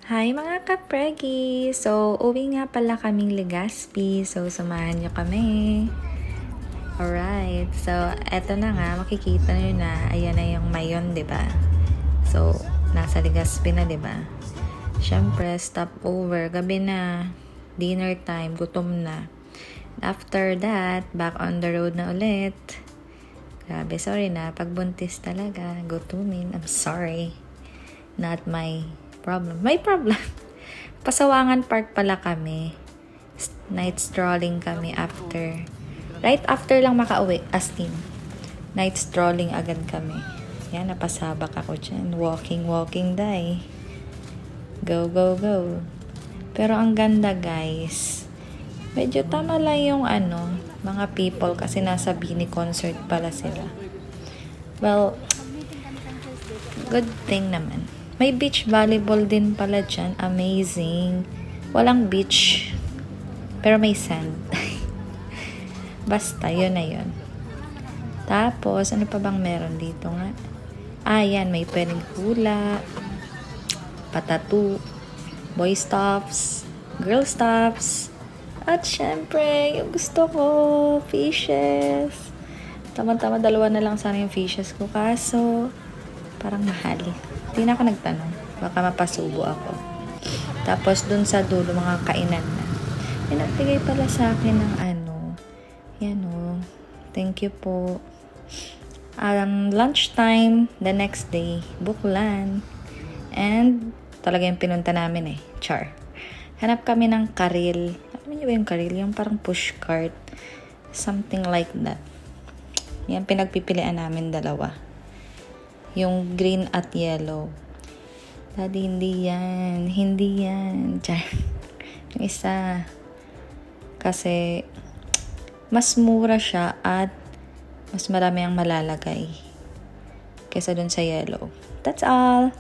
Hi mga kapregi! So, uwi nga pala kaming Legazpi. So, samahan nyo kami. Alright. So, eto na nga. Makikita nyo na. Ayan na yung Mayon, ba diba? So, nasa Legazpi na, ba diba? Siyempre, stop over. Gabi na. Dinner time. Gutom na. After that, back on the road na ulit. Grabe, sorry na. Pagbuntis talaga. Gutumin. I'm sorry. Not my problem. May problem. Pasawangan Park pala kami. Night strolling kami after. Right after lang makauwi. As in. Night strolling agad kami. Yan, napasabak ako dyan. Walking day. Go, go, go. Pero ang ganda guys. Medyo tama lang yung mga people kasi nasa Bini concert pala sila. Well, good thing naman. May beach volleyball din pala dyan. Amazing. Walang beach. Pero may sand. Basta, yun na yun. Tapos, ano pa bang meron dito nga? Yan. May pwedeng hula. Patatu. Boy stops. Girl stops. At syempre, yung gusto ko, fishes. Tama-tama, dalawa na lang sana yung fishes ko. Kaso, parang mahal. Hindi na ako nagtanong. Baka mapasubo ako. Tapos, dun sa dulo, mga kainan na. May nagbigay pala sa akin ng Yan o. Thank you po. Lunchtime, the next day, Buklan. And, talaga yung pinunta namin Char. Hanap kami ng karil. Alam niyo ba yung karil? Yung parang push cart. Something like that. Yan, pinagpipilian namin dalawa. Yung green at yellow. Daddy, hindi yan. Hindi yan. Char. Yung isa. Kasi, mas mura siya at mas marami ang malalagay kaysa dun sa yellow. That's all.